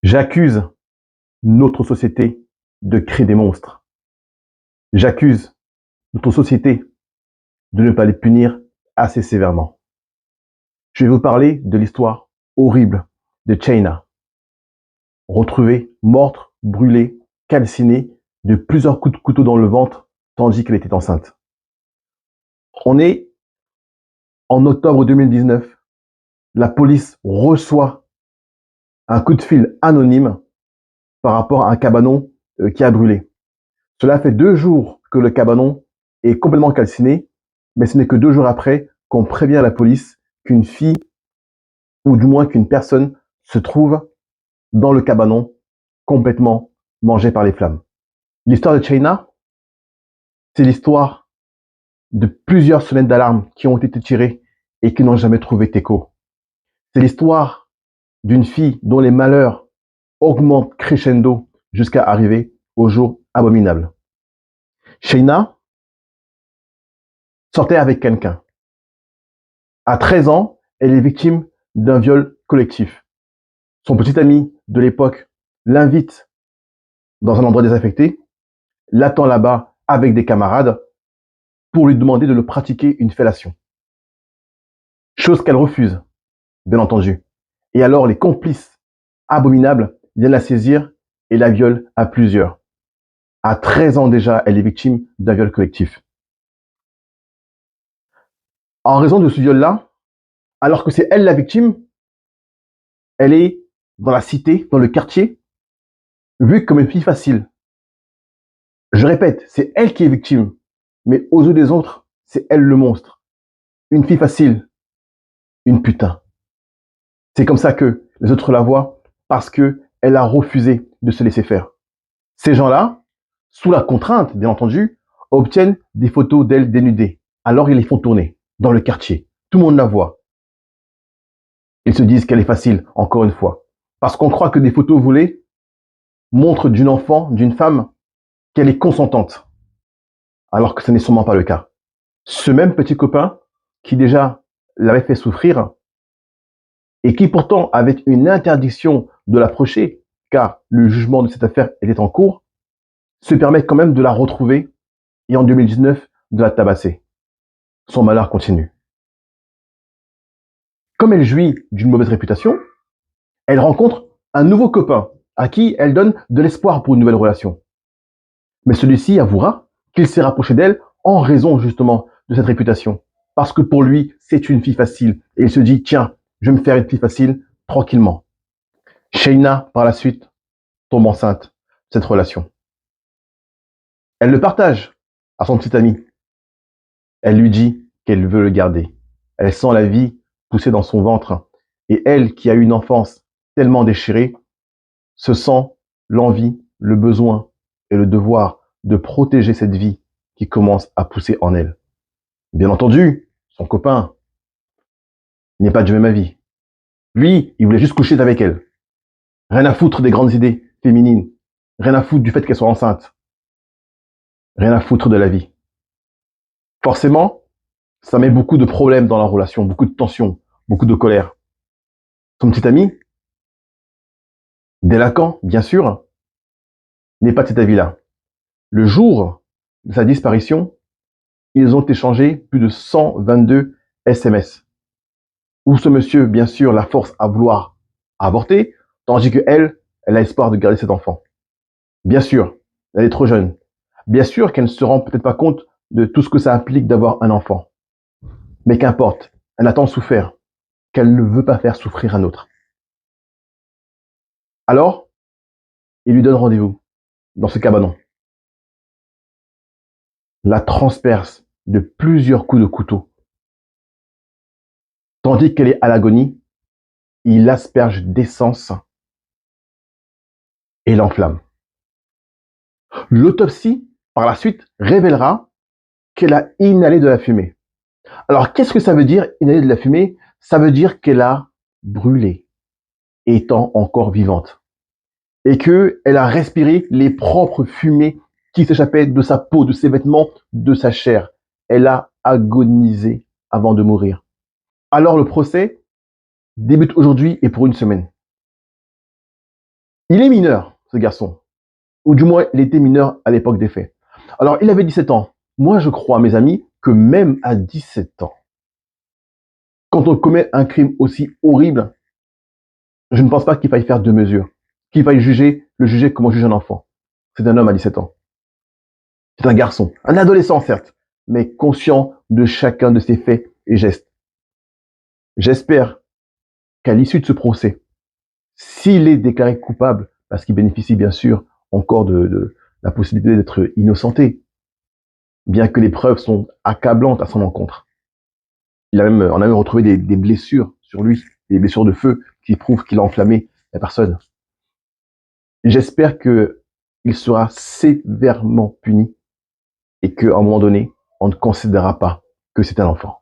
J'accuse notre société de créer des monstres. J'accuse notre société de ne pas les punir assez sévèrement. Je vais vous parler de l'histoire horrible de Chayna, retrouvée morte, brûlée, calcinée de plusieurs coups de couteau dans le ventre tandis qu'elle était enceinte. On est en octobre 2019. La police reçoit un coup de fil anonyme par rapport à un cabanon qui a brûlé. Cela fait 2 jours que le cabanon est complètement calciné, mais ce n'est que 2 jours après qu'on prévient la police qu'une fille, ou du moins qu'une personne, se trouve dans le cabanon, complètement mangée par les flammes. L'histoire de Chayna, c'est l'histoire de plusieurs sonnettes d'alarme qui ont été tirées et qui n'ont jamais trouvé d'écho. C'est l'histoire d'une fille dont les malheurs augmentent crescendo jusqu'à arriver au jour abominable. Chayna sortait avec quelqu'un. À 13 ans, elle est victime d'un viol collectif. Son petit ami de l'époque l'invite dans un endroit désaffecté, l'attend là-bas avec des camarades pour lui demander de le pratiquer une fellation. Chose qu'elle refuse, bien entendu. Et alors les complices abominables viennent la saisir et la violent à plusieurs. À 13 ans déjà, elle est victime d'un viol collectif. En raison de ce viol-là, alors que c'est elle la victime, elle est dans la cité, dans le quartier, vue comme une fille facile. Je répète, c'est elle qui est victime, mais aux yeux des autres, c'est elle le monstre. Une fille facile, une putain. C'est comme ça que les autres la voient parce que elle a refusé de se laisser faire. Ces gens-là, sous la contrainte, bien entendu, obtiennent des photos d'elle dénudée. Alors ils les font tourner dans le quartier. Tout le monde la voit. Ils se disent qu'elle est facile, encore une fois. Parce qu'on croit que des photos volées montrent d'une enfant, d'une femme, qu'elle est consentante. Alors que ce n'est sûrement pas le cas. Ce même petit copain, qui déjà l'avait fait souffrir, et qui pourtant avait une interdiction de l'approcher, car le jugement de cette affaire était en cours, se permet quand même de la retrouver et en 2019 de la tabasser. Son malheur continue. Comme elle jouit d'une mauvaise réputation, elle rencontre un nouveau copain à qui elle donne de l'espoir pour une nouvelle relation. Mais celui-ci avouera qu'il s'est rapproché d'elle en raison justement de cette réputation. Parce que pour lui, c'est une fille facile. Et il se dit, tiens, je vais me faire une fille facile tranquillement. Chayna, par la suite, tombe enceinte de cette relation. Elle le partage à son petit ami. Elle lui dit qu'elle veut le garder. Elle sent la vie pousser dans son ventre. Et elle, qui a eu une enfance tellement déchirée, se sent l'envie, le besoin et le devoir de protéger cette vie qui commence à pousser en elle. Bien entendu, son copain n'est pas du même avis. Lui, il voulait juste coucher avec elle. Rien à foutre des grandes idées féminines. Rien à foutre du fait qu'elle soit enceinte. Rien à foutre de la vie. Forcément, ça met beaucoup de problèmes dans la relation, beaucoup de tensions, beaucoup de colère. Son petit ami, délinquant, bien sûr, n'est pas de cet avis-là. Le jour de sa disparition, ils ont échangé plus de 122 SMS. Où ce monsieur, bien sûr, la force à vouloir avorter, tandis qu'elle, elle a espoir de garder cet enfant. Bien sûr, elle est trop jeune. Bien sûr qu'elle ne se rend peut-être pas compte de tout ce que ça implique d'avoir un enfant. Mais qu'importe, elle a tant souffert qu'elle ne veut pas faire souffrir un autre. Alors, il lui donne rendez-vous dans ce cabanon. La transperce de plusieurs coups de couteau. Tandis qu'elle est à l'agonie, il asperge d'essence et l'enflamme. L'autopsie, par la suite, révélera qu'elle a inhalé de la fumée. Alors, qu'est-ce que ça veut dire, inhaler de la fumée? Ça veut dire qu'elle a brûlé, étant encore vivante. Et qu'elle a respiré les propres fumées qui s'échappaient de sa peau, de ses vêtements, de sa chair. Elle a agonisé avant de mourir. Alors, le procès débute aujourd'hui et pour une semaine. Il est mineur, ce garçon. Ou du moins, il était mineur à l'époque des faits. Alors, il avait 17 ans. Moi, je crois, mes amis, que même à 17 ans, quand on commet un crime aussi horrible, je ne pense pas qu'il faille faire deux mesures, qu'il faille le juger comme on juge un enfant. C'est un homme à 17 ans. C'est un garçon, un adolescent certes, mais conscient de chacun de ses faits et gestes. J'espère qu'à l'issue de ce procès, s'il est déclaré coupable, parce qu'il bénéficie bien sûr encore de la possibilité d'être innocenté, bien que les preuves sont accablantes à son encontre. On a même retrouvé des blessures sur lui, des blessures de feu qui prouvent qu'il a enflammé la personne. J'espère qu'il sera sévèrement puni et qu'à un moment donné, on ne considérera pas que c'est un enfant.